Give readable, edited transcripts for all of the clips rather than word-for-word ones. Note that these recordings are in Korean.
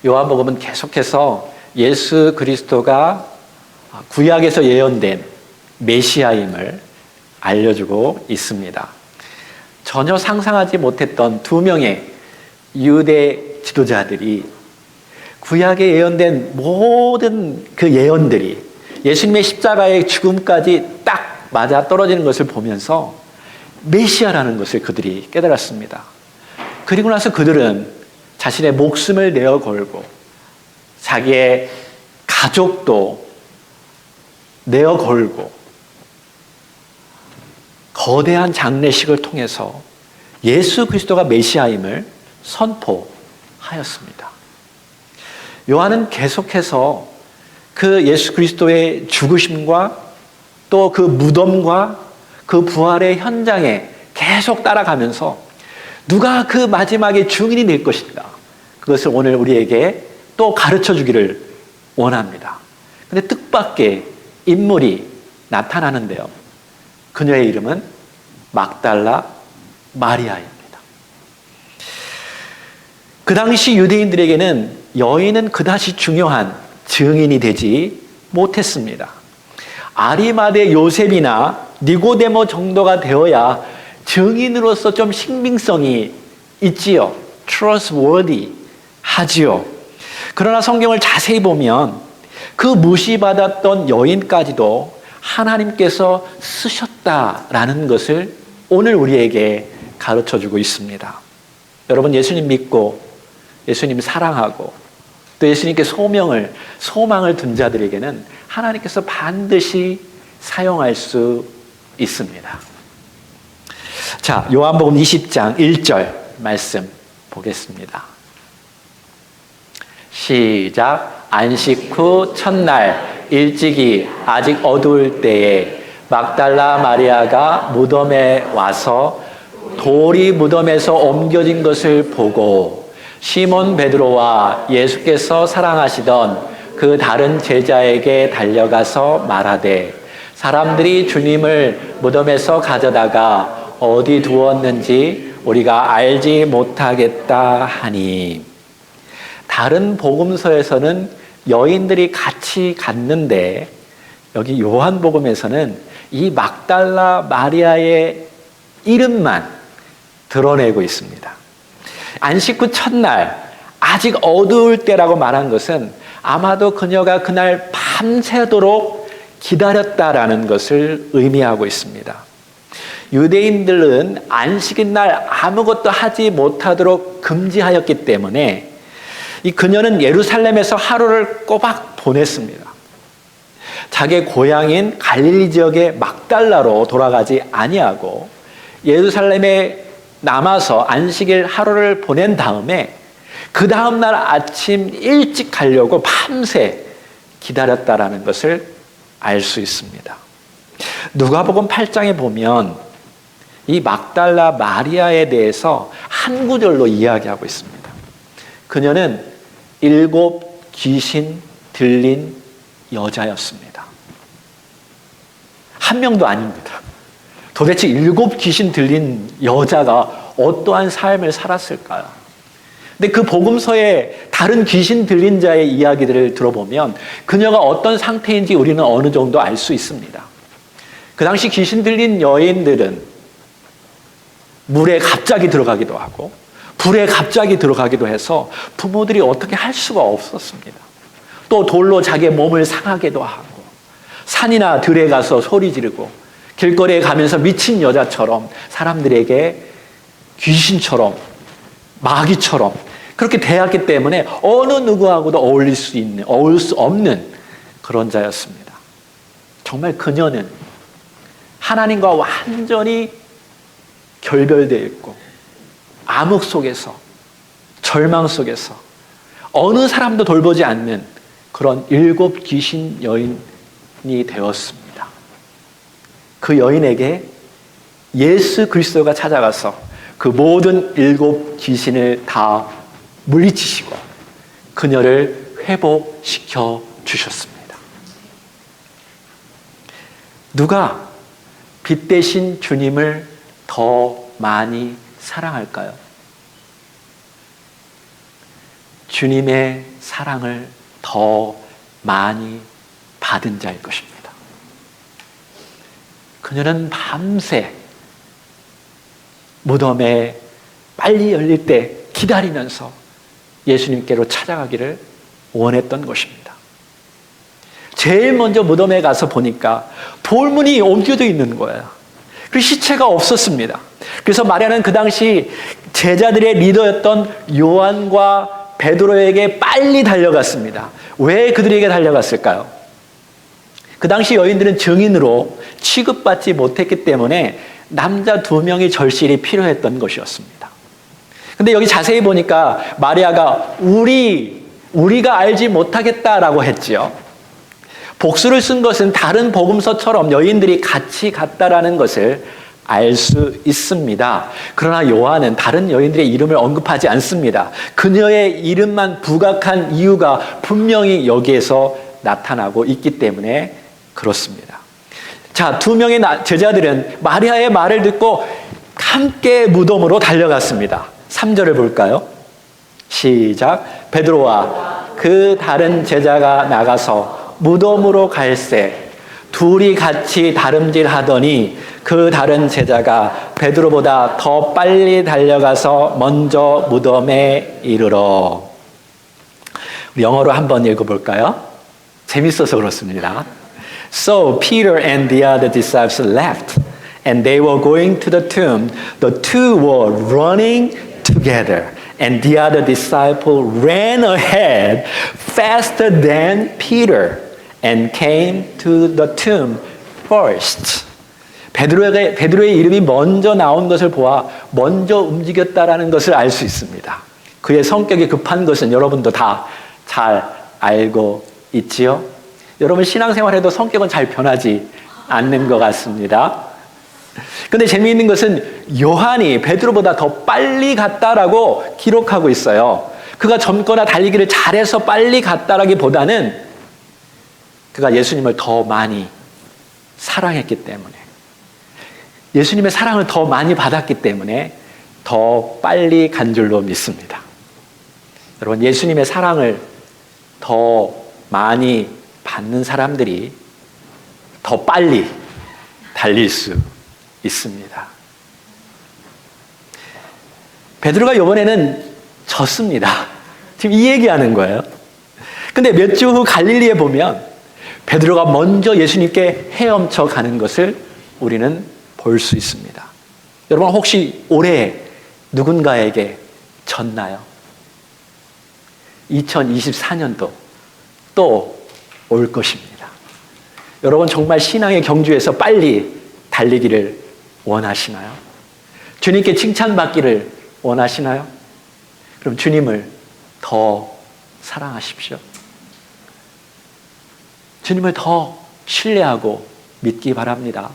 요한복음은 계속해서 예수 그리스도가 구약에서 예언된 메시아임을 알려주고 있습니다. 전혀 상상하지 못했던 두 명의 유대 지도자들이 구약에 예언된 모든 그 예언들이 예수님의 십자가의 죽음까지 딱 맞아 떨어지는 것을 보면서 메시아라는 것을 그들이 깨달았습니다. 그리고 나서 그들은 자신의 목숨을 내어 걸고 자기의 가족도 내어 걸고 거대한 장례식을 통해서 예수 그리스도가 메시아임을 선포하였습니다. 요한은 계속해서 그 예수 그리스도의 죽으심과 또 그 무덤과 그 부활의 현장에 계속 따라가면서 누가 그 마지막에 증인이 될 것인가, 그것을 오늘 우리에게 또 가르쳐 주기를 원합니다. 그런데 뜻밖의 인물이 나타나는데요, 그녀의 이름은 막달라 마리아입니다. 그 당시 유대인들에게는 여인은 그다지 중요한 증인이 되지 못했습니다. 아리마대 요셉이나 니고데모 정도가 되어야 증인으로서 좀 신빙성이 있지요. trustworthy 하지요. 그러나 성경을 자세히 보면 그 무시받았던 여인까지도 하나님께서 쓰셨다라는 것을 오늘 우리에게 가르쳐주고 있습니다. 여러분, 예수님 믿고 예수님 사랑하고 또 예수님께 소망을 둔 자들에게는 하나님께서 반드시 사용할 수 있습니다. 자, 요한복음 20장 1절 말씀 보겠습니다. 시작. 안식 후 첫날 일찍이 아직 어두울 때에 막달라 마리아가 무덤에 와서 돌이 무덤에서 옮겨진 것을 보고 시몬 베드로와 예수께서 사랑하시던 그 다른 제자에게 달려가서 말하되 사람들이 주님을 무덤에서 가져다가 어디 두었는지 우리가 알지 못하겠다 하니. 다른 복음서에서는 여인들이 같이 갔는데 여기 요한복음에서는 이 막달라 마리아의 이름만 드러내고 있습니다. 안식 후 첫날 아직 어두울 때라고 말한 것은 아마도 그녀가 그날 밤새도록 기다렸다라는 것을 의미하고 있습니다. 유대인들은 안식일 날 아무것도 하지 못하도록 금지하였기 때문에 이 그녀는 예루살렘에서 하루를 꼬박 보냈습니다. 자기의 고향인 갈릴리 지역의 막달라로 돌아가지 아니하고 예루살렘에 남아서 안식일 하루를 보낸 다음에 그 다음날 아침 일찍 가려고 밤새 기다렸다라는 것을 알 수 있습니다. 누가복음 8장에 보면 이 막달라 마리아에 대해서 한 구절로 이야기하고 있습니다. 그녀는 7 귀신 들린 여자였습니다. 한 명도 아닙니다. 도대체 7 귀신 들린 여자가 어떠한 삶을 살았을까요? 근데 그 복음서에 다른 귀신 들린 자의 이야기들을 들어보면 그녀가 어떤 상태인지 우리는 어느 정도 알 수 있습니다. 그 당시 귀신 들린 여인들은 물에 갑자기 들어가기도 하고 불에 갑자기 들어가기도 해서 부모들이 어떻게 할 수가 없었습니다. 또 돌로 자기의 몸을 상하게도 하고 산이나 들에 가서 소리 지르고 길거리에 가면서 미친 여자처럼 사람들에게 귀신처럼 마귀처럼 그렇게 대했기 때문에 어느 누구하고도 어울릴 수 없는 그런 자였습니다. 정말 그녀는 하나님과 완전히 결별되어 있고 암흑 속에서 절망 속에서 어느 사람도 돌보지 않는 그런 7 귀신 여인이 되었습니다. 그 여인에게 예수 그리스도가 찾아가서 그 모든 7 귀신을 다 물리치시고 그녀를 회복시켜 주셨습니다. 누가 빛 대신 주님을 더 많이 사랑할까요? 주님의 사랑을 더 많이 받은 자일 것입니다. 그녀는 밤새 무덤에 빨리 열릴 때 기다리면서 예수님께로 찾아가기를 원했던 것입니다. 제일 먼저 무덤에 가서 보니까 돌문이 옮겨져 있는 거예요. 그리고 시체가 없었습니다. 그래서 마리아는 그 당시 제자들의 리더였던 요한과 베드로에게 빨리 달려갔습니다. 왜 그들에게 달려갔을까요? 그 당시 여인들은 증인으로 취급받지 못했기 때문에 남자 2명의 절실히 필요했던 것이었습니다. 근데 여기 자세히 보니까 마리아가 우리가 알지 못하겠다라고 했지요. 복수를 쓴 것은 다른 복음서처럼 여인들이 같이 갔다라는 것을 알 수 있습니다. 그러나 요한은 다른 여인들의 이름을 언급하지 않습니다. 그녀의 이름만 부각한 이유가 분명히 여기에서 나타나고 있기 때문에 그렇습니다. 자, 2명의 제자들은 마리아의 말을 듣고 함께 무덤으로 달려갔습니다. 3절을 볼까요? 시작. 베드로와 그 다른 제자가 나가서 무덤으로 갈새 둘이 같이 다름질하더니 그 다른 제자가 베드로보다 더 빨리 달려가서 먼저 무덤에 이르러. 영어로 한번 읽어볼까요? 재밌어서 그렇습니다. So Peter and the other disciples left, and they were going to the tomb. The two were running together, and the other disciple ran ahead faster than Peter and came to the tomb first. 베드로의 이름이 먼저 나온 것을 보아 먼저 움직였다라는 것을 알 수 있습니다. 그의 성격이 급한 것은 여러분도 다 잘 알고 있지요? 여러분 신앙생활에도 성격은 잘 변하지 않는 것 같습니다. 근데 재미있는 것은 요한이 베드로보다 더 빨리 갔다라고 기록하고 있어요. 그가 젊거나 달리기를 잘해서 빨리 갔다라기보다는 그가 예수님을 더 많이 사랑했기 때문에, 예수님의 사랑을 더 많이 받았기 때문에 더 빨리 간 줄로 믿습니다. 여러분, 예수님의 사랑을 더 많이 받는 사람들이 더 빨리 달릴 수 있습니다. 베드로가 이번에는 졌습니다. 지금 이 얘기하는 거예요. 근데 몇 주 후 갈릴리에 보면 베드로가 먼저 예수님께 헤엄쳐 가는 것을 우리는 볼 수 있습니다. 여러분 혹시 올해 누군가에게 졌나요? 2024년도 또 올 것입니다. 여러분 정말 신앙의 경주에서 빨리 달리기를 원하시나요? 주님께 칭찬받기를 원하시나요? 그럼 주님을 더 사랑하십시오. 주님을 더 신뢰하고 믿기 바랍니다.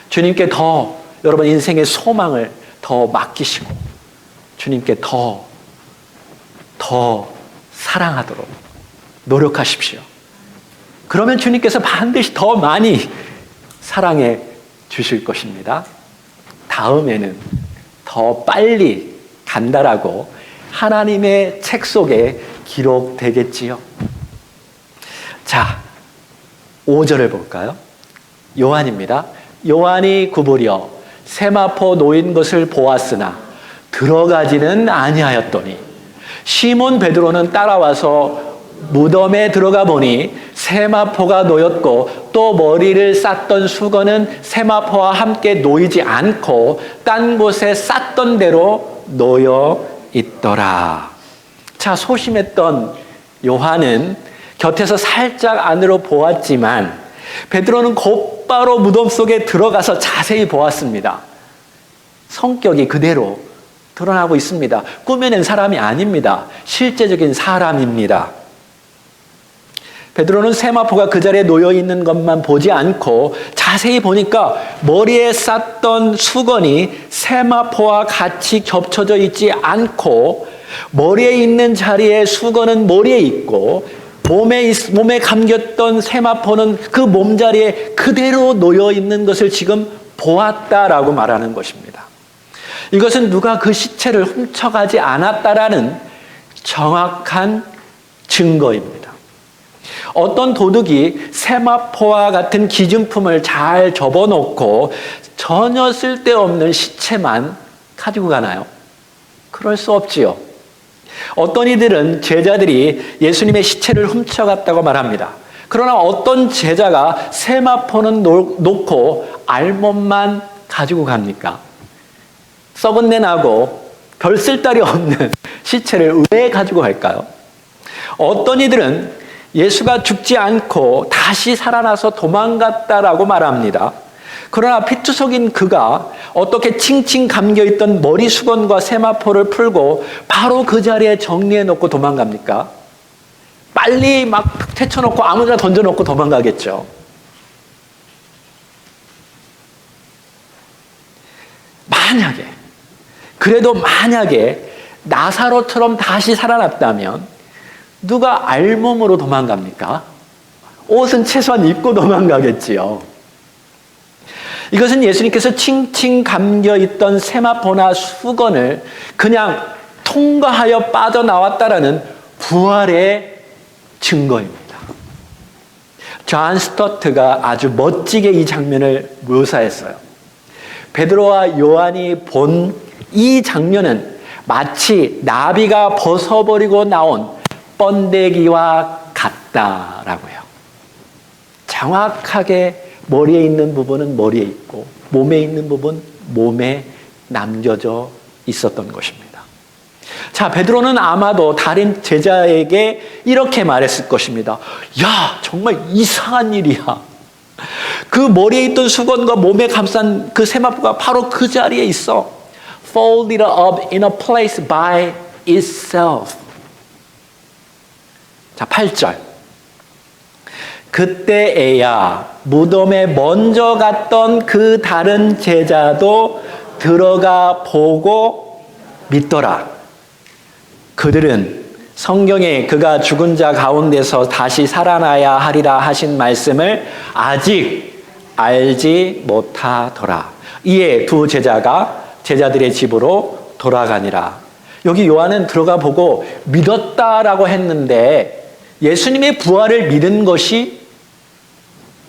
주님께 더 여러분 인생의 소망을 더 맡기시고 주님께 더 사랑하도록 노력하십시오. 그러면 주님께서 반드시 더 많이 사랑해 주실 것입니다. 다음에는 더 빨리 간다라고 하나님의 책 속에 기록되겠지요. 자, 5절을 볼까요? 요한입니다. 요한이 구부려 세마포 놓인 것을 보았으나 들어가지는 아니하였더니 시몬 베드로는 따라와서 무덤에 들어가 보니 세마포가 놓였고 또 머리를 쌌던 수건은 세마포와 함께 놓이지 않고 딴 곳에 쌌던 대로 놓여 있더라. 자, 소심했던 요한은 곁에서 살짝 안으로 보았지만 베드로는 곧바로 무덤 속에 들어가서 자세히 보았습니다. 성격이 그대로 드러나고 있습니다. 꾸며낸 사람이 아닙니다. 실제적인 사람입니다. 베드로는 세마포가 그 자리에 놓여 있는 것만 보지 않고 자세히 보니까 머리에 쌌던 수건이 세마포와 같이 겹쳐져 있지 않고 머리에 있는 자리에 수건은 머리에 있고 몸에 감겼던 세마포는 그 몸자리에 그대로 놓여 있는 것을 지금 보았다라고 말하는 것입니다. 이것은 누가 그 시체를 훔쳐가지 않았다라는 정확한 증거입니다. 어떤 도둑이 세마포와 같은 기증품을 잘 접어놓고 전혀 쓸데없는 시체만 가지고 가나요? 그럴 수 없지요. 어떤 이들은 제자들이 예수님의 시체를 훔쳐갔다고 말합니다. 그러나 어떤 제자가 세마포는 놓고 알몸만 가지고 갑니까? 썩은 내 나고 별 쓸데리 없는 시체를 왜 가지고 갈까요? 어떤 이들은 예수가 죽지 않고 다시 살아나서 도망갔다라고 말합니다. 그러나 피투성인 그가 어떻게 칭칭 감겨있던 머리 수건과 세마포를 풀고 바로 그 자리에 정리해 놓고 도망갑니까? 빨리 막 퇴쳐놓고 아무데나 던져놓고 도망가겠죠. 만약에 나사로처럼 다시 살아났다면 누가 알몸으로 도망갑니까? 옷은 최소한 입고 도망가겠지요. 이것은 예수님께서 칭칭 감겨있던 세마포나 수건을 그냥 통과하여 빠져나왔다라는 부활의 증거입니다. 존 스토트가 아주 멋지게 이 장면을 묘사했어요. 베드로와 요한이 본 이 장면은 마치 나비가 벗어버리고 나온 번데기와 같다라고요. 정확하게 머리에 있는 부분은 머리에 있고 몸에 있는 부분 몸에 남겨져 있었던 것입니다. 자, 베드로는 아마도 다른 제자에게 이렇게 말했을 것입니다. 야, 정말 이상한 일이야. 그 머리에 있던 수건과 몸에 감싼 그 세마포가 바로 그 자리에 있어. Folded up in a place by itself. 자, 8절. 그때에야 무덤에 먼저 갔던 그 다른 제자도 들어가 보고 믿더라. 그들은 성경에 그가 죽은 자 가운데서 다시 살아나야 하리라 하신 말씀을 아직 알지 못하더라. 이에 두 제자가 제자들의 집으로 돌아가니라. 여기 요한은 들어가 보고 믿었다라고 했는데 예수님의 부활을 믿은 것이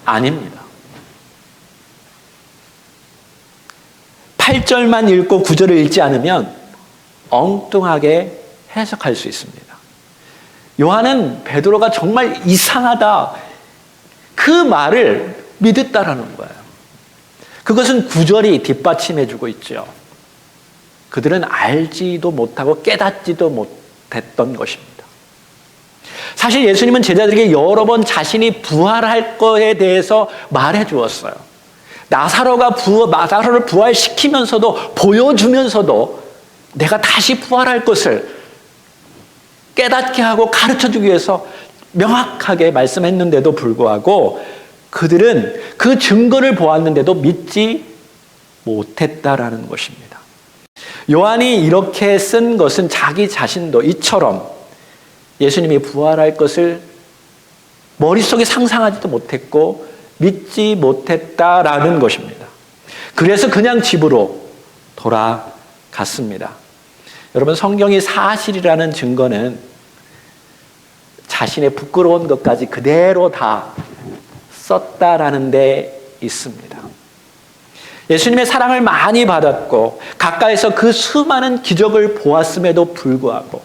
아닙니다. 8절만 읽고 9절을 읽지 않으면 엉뚱하게 해석할 수 있습니다. 요한은 베드로가 정말 이상하다 그 말을 믿었다라는 거예요. 그것은 9절이 뒷받침해주고 있죠. 그들은 알지도 못하고 깨닫지도 못했던 것입니다. 사실 예수님은 제자들에게 여러 번 자신이 부활할 것에 대해서 말해 주었어요. 나사로를 부활시키면서도 보여주면서도 내가 다시 부활할 것을 깨닫게 하고 가르쳐주기 위해서 명확하게 말씀했는데도 불구하고 그들은 그 증거를 보았는데도 믿지 못했다라는 것입니다. 요한이 이렇게 쓴 것은 자기 자신도 이처럼 예수님이 부활할 것을 머릿속에 상상하지도 못했고 믿지 못했다라는 것입니다. 그래서 그냥 집으로 돌아갔습니다. 여러분, 성경이 사실이라는 증거는 자신의 부끄러운 것까지 그대로 다 썼다라는 데 있습니다. 예수님의 사랑을 많이 받았고 가까이서 그 수많은 기적을 보았음에도 불구하고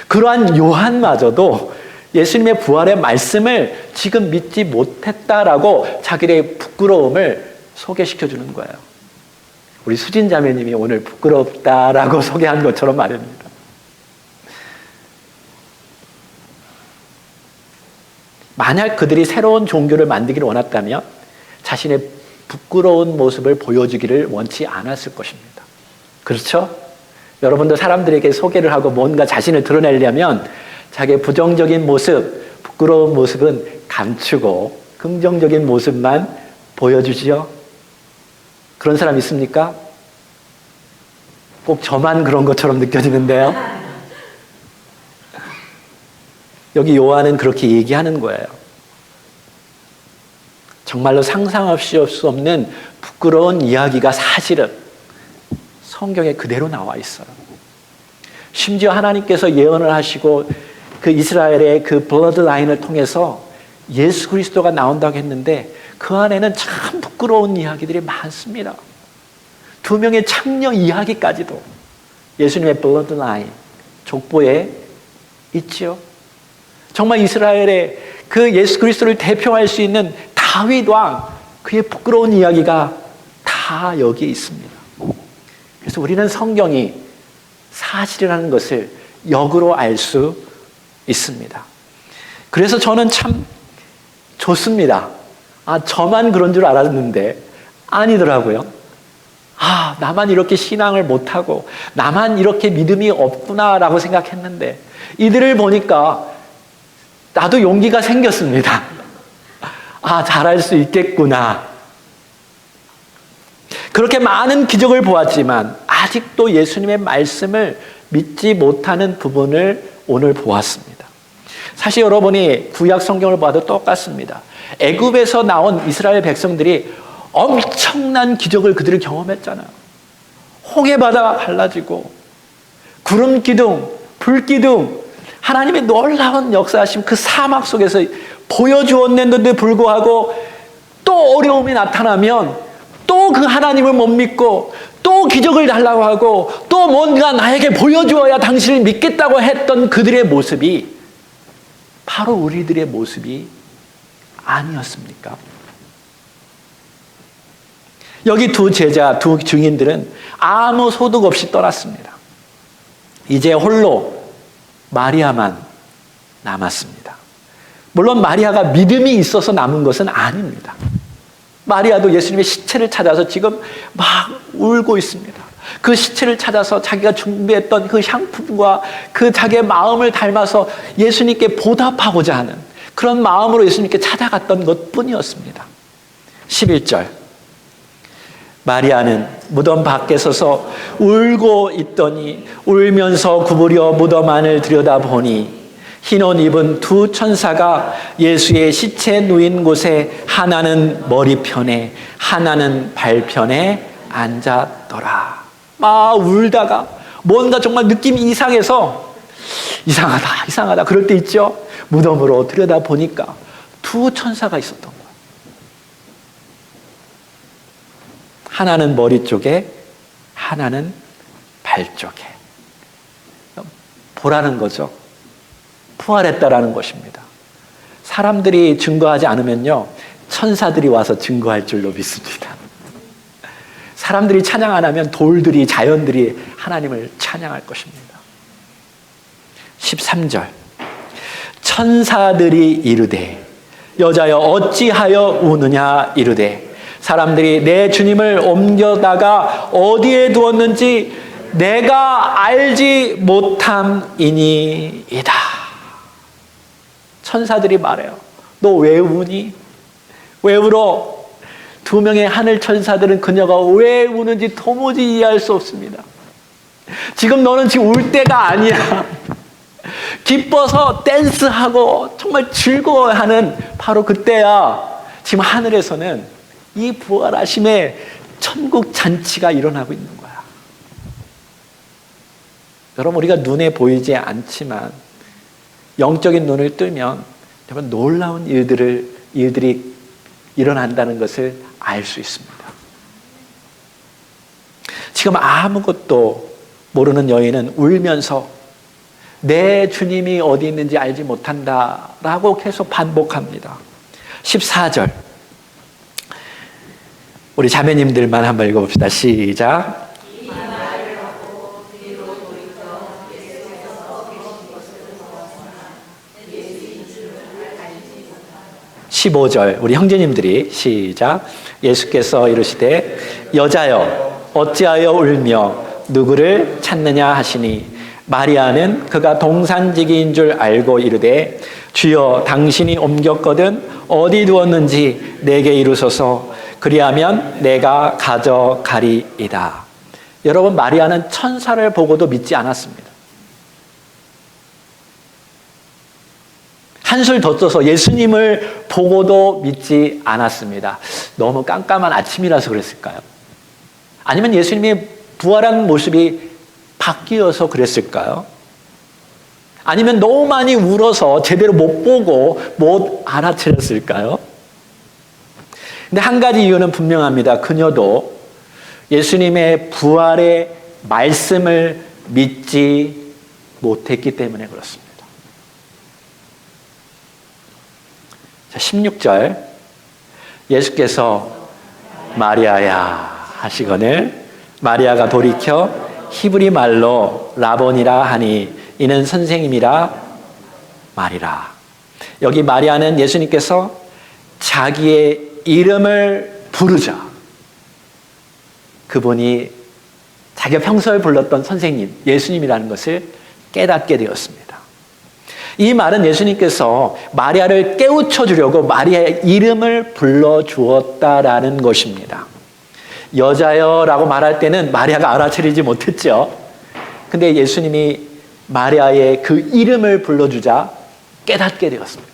그러한 요한마저도 예수님의 부활의 말씀을 지금 믿지 못했다라고 자기의 부끄러움을 소개시켜 주는 거예요. 우리 수진 자매님이 오늘 부끄럽다라고 소개한 것처럼 말입니다. 만약 그들이 새로운 종교를 만들기를 원했다면 자신의 부끄러운 모습을 보여주기를 원치 않았을 것입니다. 그렇죠? 여러분도 사람들에게 소개를 하고 뭔가 자신을 드러내려면 자기의 부정적인 모습, 부끄러운 모습은 감추고 긍정적인 모습만 보여주지요. 그런 사람 있습니까? 꼭 저만 그런 것처럼 느껴지는데요. 여기 요한은 그렇게 얘기하는 거예요. 정말로 상상할 수 없는 부끄러운 이야기가 사실은 성경에 그대로 나와 있어요. 심지어 하나님께서 예언을 하시고 그 이스라엘의 그 블러드라인을 통해서 예수 그리스도가 나온다고 했는데 그 안에는 참 부끄러운 이야기들이 많습니다. 두 명의 창녀 이야기까지도 예수님의 블러드라인, 족보에 있지요. 정말 이스라엘의 그 예수 그리스도를 대표할 수 있는 다윗 왕, 그의 부끄러운 이야기가 다 여기에 있습니다. 그래서 우리는 성경이 사실이라는 것을 역으로 알 수 있습니다. 그래서 저는 참 좋습니다. 저만 그런 줄 알았는데 아니더라고요. 나만 이렇게 신앙을 못하고 나만 이렇게 믿음이 없구나라고 생각했는데 이들을 보니까 나도 용기가 생겼습니다. 잘할 수 있겠구나. 그렇게 많은 기적을 보았지만 아직도 예수님의 말씀을 믿지 못하는 부분을 오늘 보았습니다. 사실 여러분이 구약 성경을 봐도 똑같습니다. 애굽에서 나온 이스라엘 백성들이 엄청난 기적을 그들이 경험했잖아요. 홍해바다가 갈라지고 구름 기둥, 불 기둥, 하나님의 놀라운 역사하심 그 사막 속에서 보여주었는데도 불구하고 또 어려움이 나타나면 또 그 하나님을 못 믿고 또 기적을 달라고 하고 또 뭔가 나에게 보여주어야 당신을 믿겠다고 했던 그들의 모습이 바로 우리들의 모습이 아니었습니까? 여기 두 제자, 두 증인들은 아무 소득 없이 떠났습니다. 이제 홀로 마리아만 남았습니다. 물론 마리아가 믿음이 있어서 남은 것은 아닙니다. 마리아도 예수님의 시체를 찾아서 지금 막 울고 있습니다. 그 시체를 찾아서 자기가 준비했던 그 향품과 그 자기의 마음을 닮아서 예수님께 보답하고자 하는 그런 마음으로 예수님께 찾아갔던 것뿐이었습니다. 11절 마리아는 무덤 밖에 서서 울고 있더니 울면서 구부려 무덤 안을 들여다보니 흰 옷 입은 두 천사가 예수의 시체 누인 곳에 하나는 머리편에 하나는 발편에 앉았더라. 막 울다가 뭔가 정말 느낌이 이상해서 이상하다 그럴 때 있죠. 무덤으로 들여다보니까 두 천사가 있었던 거예요. 하나는 머리 쪽에 하나는 발 쪽에. 보라는 거죠. 부활했다라는 것입니다. 사람들이 증거하지 않으면요, 천사들이 와서 증거할 줄로 믿습니다. 사람들이 찬양 안 하면 돌들이, 자연들이 하나님을 찬양할 것입니다. 13절 천사들이 이르되 여자여 어찌하여 우느냐 이르되 사람들이 내 주님을 옮겨다가 어디에 두었는지 내가 알지 못함이니이다. 천사들이 말해요. 너 왜 우니? 왜 울어? 두 명의 하늘 천사들은 그녀가 왜 우는지 도무지 이해할 수 없습니다. 지금 너는 지금 울 때가 아니야. 기뻐서 댄스하고 정말 즐거워하는 바로 그때야. 지금 하늘에서는 이 부활하심의 천국 잔치가 일어나고 있는 거야. 여러분, 우리가 눈에 보이지 않지만 영적인 눈을 뜨면 정말 놀라운 일들이 일어난다는 것을 알 수 있습니다. 지금 아무것도 모르는 여인은 울면서 내 주님이 어디 있는지 알지 못한다라고 계속 반복합니다. 14절 우리 자매님들만 한번 읽어봅시다. 시작. 15절 우리 형제님들이 시작. 예수께서 이르시되 여자여 어찌하여 울며 누구를 찾느냐 하시니 마리아는 그가 동산지기인 줄 알고 이르되 주여 당신이 옮겼거든 어디 두었는지 내게 이루소서 그리하면 내가 가져가리이다. 여러분, 마리아는 천사를 보고도 믿지 않았습니다. 한술 더 써서 예수님을 보고도 믿지 않았습니다. 너무 깜깜한 아침이라서 그랬을까요? 아니면 예수님이 부활한 모습이 바뀌어서 그랬을까요? 아니면 너무 많이 울어서 제대로 못 보고 못 알아차렸을까요? 근데 한 가지 이유는 분명합니다. 그녀도 예수님의 부활의 말씀을 믿지 못했기 때문에 그렇습니다. 자, 16절 예수께서 마리아야 하시거늘 마리아가 돌이켜 히브리 말로 라본이라 하니 이는 선생님이라 말이라. 여기 마리아는 예수님께서 자기의 이름을 부르자 그분이 자기가 평소에 불렀던 선생님, 예수님이라는 것을 깨닫게 되었습니다. 이 말은 예수님께서 마리아를 깨우쳐 주려고 마리아의 이름을 불러주었다라는 것입니다. 여자여라고 말할 때는 마리아가 알아차리지 못했죠. 근데 예수님이 마리아의 그 이름을 불러주자 깨닫게 되었습니다.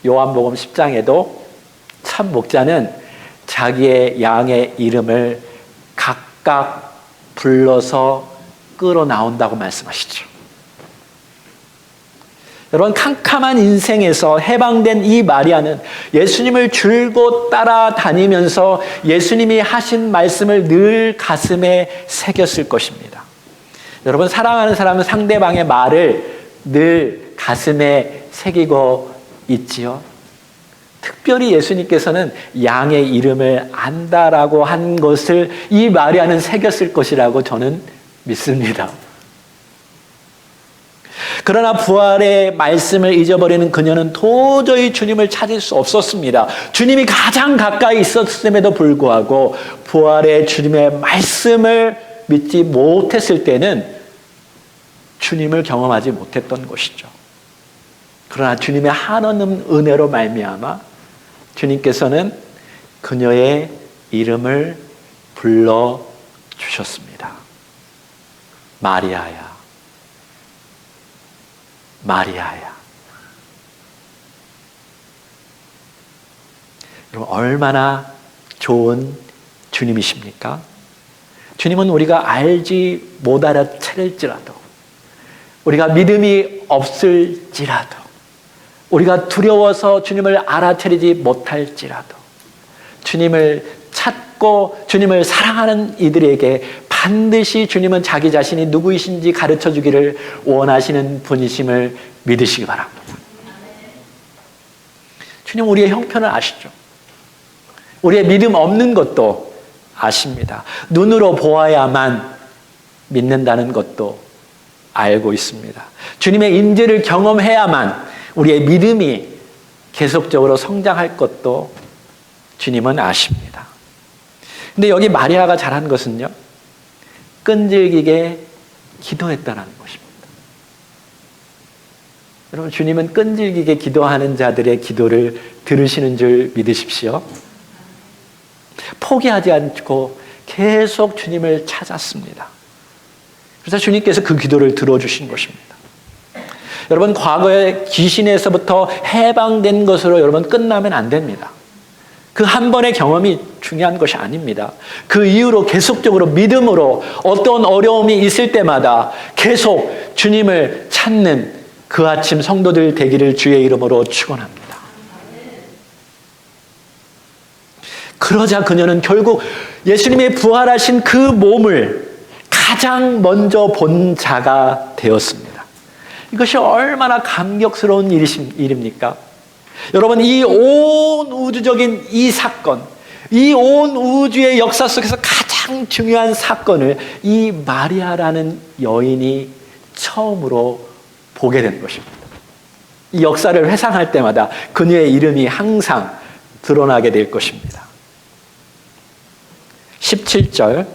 요한복음 10장에도 참 목자는 자기의 양의 이름을 각각 불러서 끌어 나온다고 말씀하시죠. 여러분, 캄캄한 인생에서 해방된 이 마리아는 예수님을 줄곧 따라다니면서 예수님이 하신 말씀을 늘 가슴에 새겼을 것입니다. 여러분, 사랑하는 사람은 상대방의 말을 늘 가슴에 새기고 있지요. 특별히 예수님께서는 양의 이름을 안다라고 한 것을 이 마리아는 새겼을 것이라고 저는 믿습니다. 그러나 부활의 말씀을 잊어버리는 그녀는 도저히 주님을 찾을 수 없었습니다. 주님이 가장 가까이 있었음에도 불구하고 부활의 주님의 말씀을 믿지 못했을 때는 주님을 경험하지 못했던 것이죠. 그러나 주님의 한없는 은혜로 말미암아 주님께서는 그녀의 이름을 불러주셨습니다. 마리아야, 마리아야. 여러분, 얼마나 좋은 주님이십니까? 주님은 우리가 알지 못 알아차릴지라도, 우리가 믿음이 없을지라도, 우리가 두려워서 주님을 알아차리지 못할지라도 주님을 찾고 주님을 사랑하는 이들에게 반드시 주님은 자기 자신이 누구이신지 가르쳐 주기를 원하시는 분이심을 믿으시기 바랍니다. 주님 우리의 형편을 아시죠? 우리의 믿음 없는 것도 아십니다. 눈으로 보아야만 믿는다는 것도 알고 있습니다. 주님의 인재를 경험해야만 우리의 믿음이 계속적으로 성장할 것도 주님은 아십니다. 근데 여기 마리아가 잘한 것은요, 끈질기게 기도했다는 것입니다. 여러분, 주님은 끈질기게 기도하는 자들의 기도를 들으시는 줄 믿으십시오. 포기하지 않고 계속 주님을 찾았습니다. 그래서 주님께서 그 기도를 들어주신 것입니다. 여러분, 과거에 귀신에서부터 해방된 것으로 여러분 끝나면 안 됩니다. 그 한 번의 경험이 중요한 것이 아닙니다. 그 이후로 계속적으로 믿음으로 어떤 어려움이 있을 때마다 계속 주님을 찾는 그 아침 성도들 되기를 주의 이름으로 축원합니다. 그러자 그녀는 결국 예수님의 부활하신 그 몸을 가장 먼저 본 자가 되었습니다. 이것이 얼마나 감격스러운 일입니까? 여러분, 이 온 우주적인 이 사건, 이 온 우주의 역사 속에서 가장 중요한 사건을 이 마리아라는 여인이 처음으로 보게 된 것입니다. 이 역사를 회상할 때마다 그녀의 이름이 항상 드러나게 될 것입니다. 17절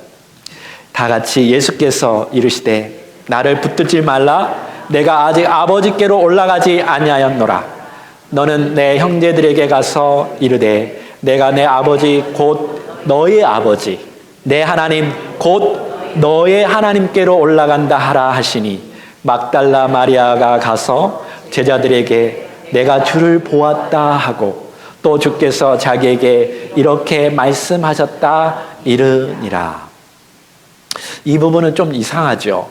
다 같이 예수께서 이르시되 나를 붙들지 말라. 내가 아직 아버지께로 올라가지 아니하였노라. 너는 내 형제들에게 가서 이르되 내가 내 아버지 곧 너의 아버지 내 하나님 곧 너의 하나님께로 올라간다 하라 하시니 막달라 마리아가 가서 제자들에게 내가 주를 보았다 하고 또 주께서 자기에게 이렇게 말씀하셨다 이르니라. 이 부분은 좀 이상하죠.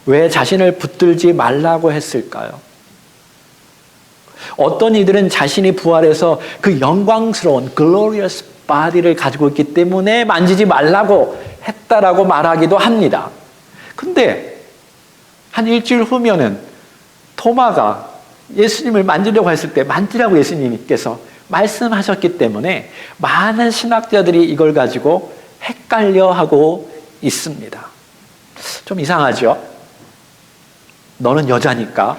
왜 자신을 붙들지 말라고 했을까요? 어떤 이들은 자신이 부활해서 그 영광스러운 glorious body를 가지고 있기 때문에 만지지 말라고 했다라고 말하기도 합니다. 근데 한 일주일 후면은 토마가 예수님을 만지려고 했을 때 만지라고 예수님께서 말씀하셨기 때문에 많은 신학자들이 이걸 가지고 헷갈려하고 있습니다. 좀 이상하죠? 너는 여자니까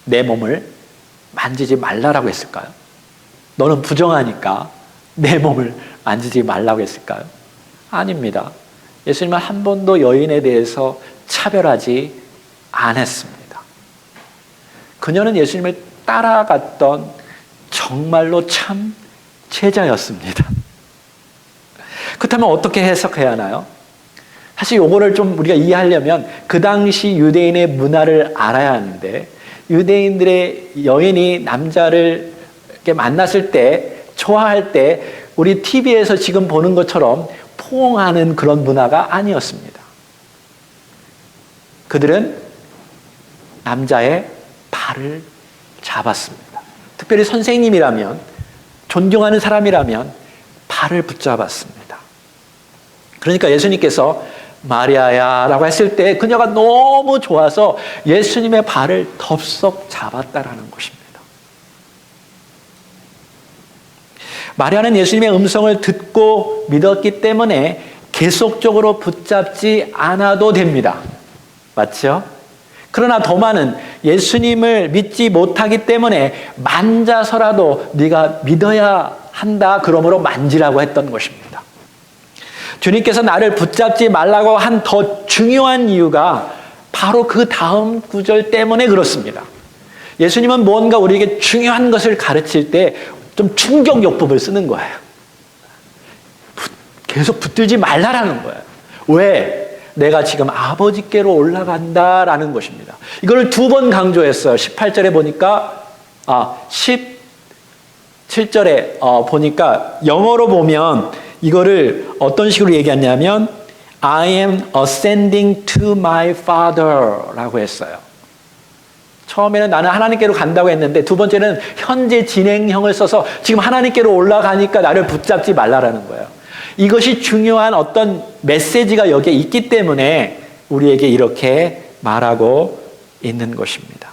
내 몸을 만지지 말라라고 했을까요? 너는 부정하니까 내 몸을 만지지 말라고 했을까요? 아닙니다. 예수님은 한 번도 여인에 대해서 차별하지 않았습니다. 그녀는 예수님을 따라갔던 정말로 참 제자였습니다. 그렇다면 어떻게 해석해야 하나요? 사실 요거를 좀 우리가 이해하려면 그 당시 유대인의 문화를 알아야 하는데, 유대인들의 여인이 남자를 이렇게 만났을 때, 좋아할 때 우리 TV에서 지금 보는 것처럼 포옹하는 그런 문화가 아니었습니다. 그들은 남자의 발을 잡았습니다. 특별히 선생님이라면, 존경하는 사람이라면 발을 붙잡았습니다. 그러니까 예수님께서 마리아야 라고 했을 때 그녀가 너무 좋아서 예수님의 발을 덥석 잡았다라는 것입니다. 마리아는 예수님의 음성을 듣고 믿었기 때문에 계속적으로 붙잡지 않아도 됩니다. 맞죠? 그러나 도마는 예수님을 믿지 못하기 때문에 만져서라도 네가 믿어야 한다, 그러므로 만지라고 했던 것입니다. 주님께서 나를 붙잡지 말라고 한 더 중요한 이유가 바로 그 다음 구절 때문에 그렇습니다. 예수님은 뭔가 우리에게 중요한 것을 가르칠 때 좀 충격요법을 쓰는 거예요. 계속 붙들지 말라라는 거예요. 왜? 내가 지금 아버지께로 올라간다라는 것입니다. 이걸 2번 강조했어요. 18절에 보니까, 17절에 보니까 영어로 보면 이거를 어떤 식으로 얘기했냐면 I am ascending to my Father 라고 했어요. 처음에는 나는 하나님께로 간다고 했는데 두 번째는 현재 진행형을 써서 지금 하나님께로 올라가니까 나를 붙잡지 말라라는 거예요. 이것이 중요한 어떤 메시지가 여기에 있기 때문에 우리에게 이렇게 말하고 있는 것입니다.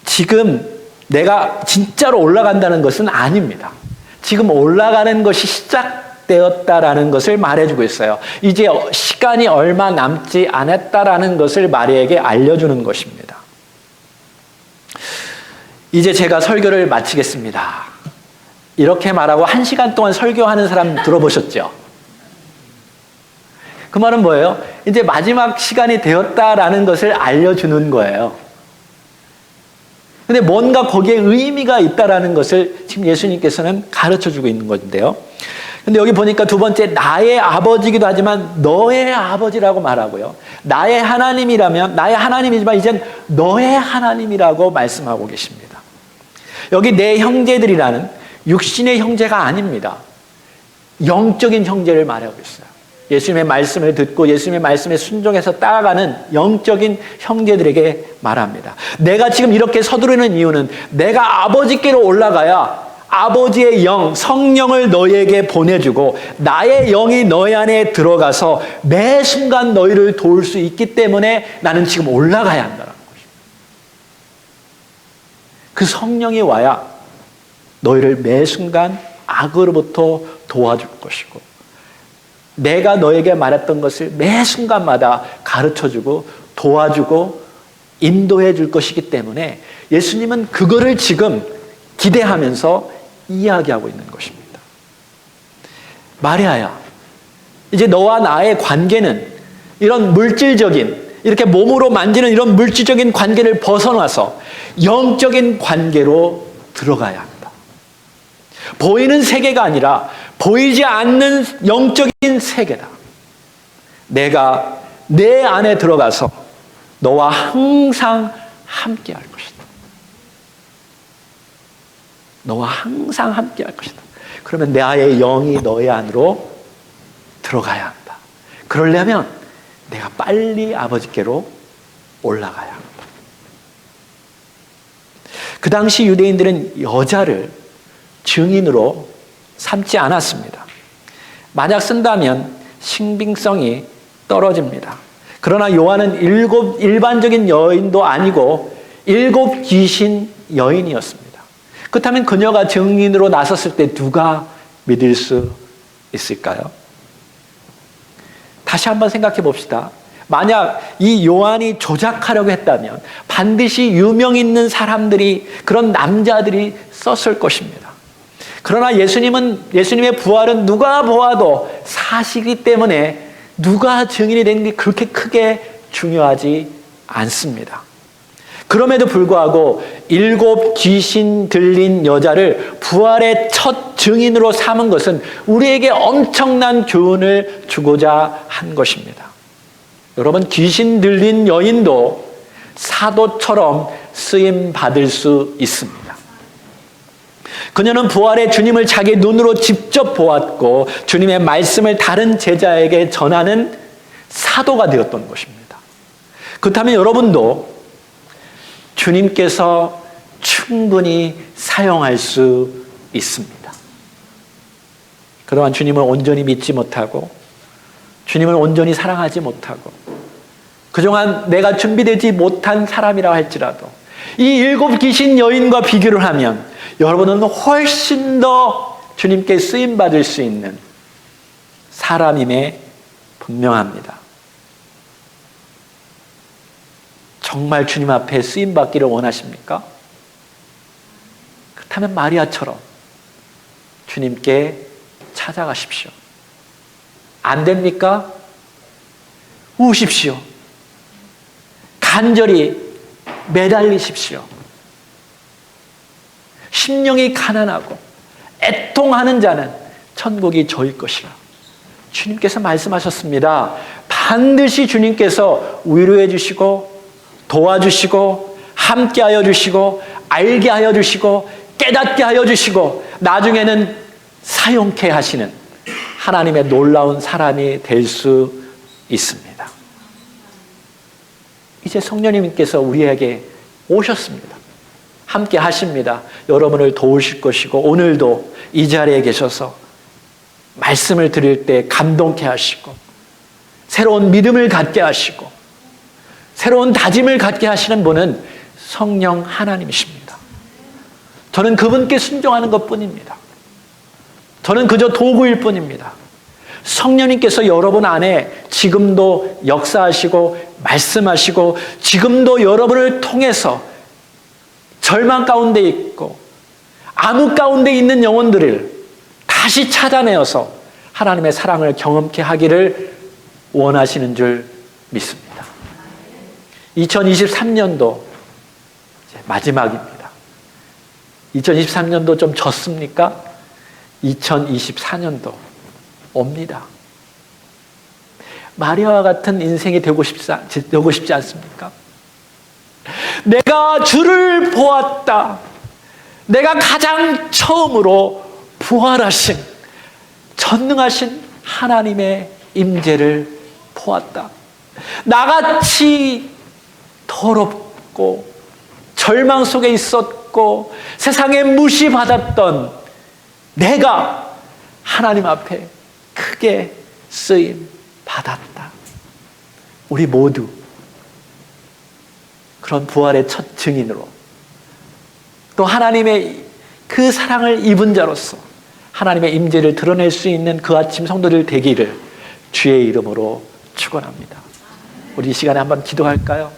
지금 내가 진짜로 올라간다는 것은 아닙니다. 지금 올라가는 것이 시작되었다라는 것을 말해주고 있어요. 이제 시간이 얼마 남지 않았다라는 것을 마리아에게 알려주는 것입니다. 이제 제가 설교를 마치겠습니다. 이렇게 말하고 1시간 동안 설교하는 사람 들어보셨죠? 그 말은 뭐예요? 이제 마지막 시간이 되었다라는 것을 알려주는 거예요. 근데 뭔가 거기에 의미가 있다라는 것을 지금 예수님께서는 가르쳐주고 있는 건데요. 근데 여기 보니까 두 번째, 나의 아버지이기도 하지만 너의 아버지라고 말하고요. 나의 하나님이라면, 나의 하나님이지만 이젠 너의 하나님이라고 말씀하고 계십니다. 여기 내 형제들이라는 육신의 형제가 아닙니다. 영적인 형제를 말하고 있어요. 예수님의 말씀을 듣고 예수님의 말씀에 순종해서 따라가는 영적인 형제들에게 말합니다. 내가 지금 이렇게 서두르는 이유는 내가 아버지께로 올라가야 아버지의 영, 성령을 너희에게 보내주고 나의 영이 너희 안에 들어가서 매 순간 너희를 도울 수 있기 때문에 나는 지금 올라가야 한다는 것입니다. 그 성령이 와야 너희를 매 순간 악으로부터 도와줄 것이고 내가 너에게 말했던 것을 매 순간마다 가르쳐주고 도와주고 인도해 줄 것이기 때문에 예수님은 그거를 지금 기대하면서 이야기하고 있는 것입니다. 마리아야, 이제 너와 나의 관계는 이런 물질적인, 이렇게 몸으로 만지는 이런 물질적인 관계를 벗어나서 영적인 관계로 들어가야 합니다. 보이는 세계가 아니라 보이지 않는 영적인 세계다. 내가 내 안에 들어가서 너와 항상 함께 할 것이다. 너와 항상 함께 할 것이다. 그러면 나의 영이 너의 안으로 들어가야 한다. 그러려면 내가 빨리 아버지께로 올라가야 한다. 그 당시 유대인들은 여자를 증인으로 삼지 않았습니다. 만약 쓴다면 신빙성이 떨어집니다. 그러나 요한은 일반적인 여인도 아니고 7 귀신 여인이었습니다. 그렇다면 그녀가 증인으로 나섰을 때 누가 믿을 수 있을까요? 다시 한번 생각해 봅시다. 만약 이 요한이 조작하려고 했다면 반드시 유명 있는 사람들이, 그런 남자들이 썼을 것입니다. 그러나 예수님의 부활은 누가 보아도 사실이기 때문에 누가 증인이 되는 게 그렇게 크게 중요하지 않습니다. 그럼에도 불구하고 7 귀신 들린 여자를 부활의 첫 증인으로 삼은 것은 우리에게 엄청난 교훈을 주고자 한 것입니다. 여러분, 귀신 들린 여인도 사도처럼 쓰임 받을 수 있습니다. 그녀는 부활의 주님을 자기 눈으로 직접 보았고 주님의 말씀을 다른 제자에게 전하는 사도가 되었던 것입니다. 그렇다면 여러분도 주님께서 충분히 사용할 수 있습니다. 그동안 주님을 온전히 믿지 못하고 주님을 온전히 사랑하지 못하고 그동안 내가 준비되지 못한 사람이라 할지라도 이 7 귀신 여인과 비교를 하면 여러분은 훨씬 더 주님께 쓰임받을 수 있는 사람임에 분명합니다. 정말 주님 앞에 쓰임받기를 원하십니까? 그렇다면 마리아처럼 주님께 찾아가십시오. 안 됩니까? 우십시오. 간절히 매달리십시오. 심령이 가난하고 애통하는 자는 천국이 저일 것이라. 주님께서 말씀하셨습니다. 반드시 주님께서 위로해 주시고 도와주시고 함께하여 주시고 알게 하여 주시고 깨닫게 하여 주시고 나중에는 사용케 하시는 하나님의 놀라운 사람이 될 수 있습니다. 이제 성령님께서 우리에게 오셨습니다. 함께 하십니다. 여러분을 도우실 것이고 오늘도 이 자리에 계셔서 말씀을 드릴 때 감동케 하시고 새로운 믿음을 갖게 하시고 새로운 다짐을 갖게 하시는 분은 성령 하나님이십니다. 저는 그분께 순종하는 것뿐입니다. 저는 그저 도구일 뿐입니다. 성령님께서 여러분 안에 지금도 역사하시고 말씀하시고 지금도 여러분을 통해서 절망 가운데 있고 암흑 가운데 있는 영혼들을 다시 찾아내어서 하나님의 사랑을 경험케 하기를 원하시는 줄 믿습니다. 2023년도 마지막입니다. 2023년도 좀 졌습니까? 2024년도 옵니다. 마리아와 같은 인생이 되고 싶지 않습니까? 내가 주를 보았다. 내가 가장 처음으로 부활하신 전능하신 하나님의 임재를 보았다. 나같이 더럽고 절망 속에 있었고 세상에 무시받았던 내가 하나님 앞에 크게 쓰임 받았다. 우리 모두 그런 부활의 첫 증인으로 또 하나님의 그 사랑을 입은 자로서 하나님의 임재를 드러낼 수 있는 그 아침 성도들 되기를 주의 이름으로 축원합니다. 우리 이 시간에 한번 기도할까요?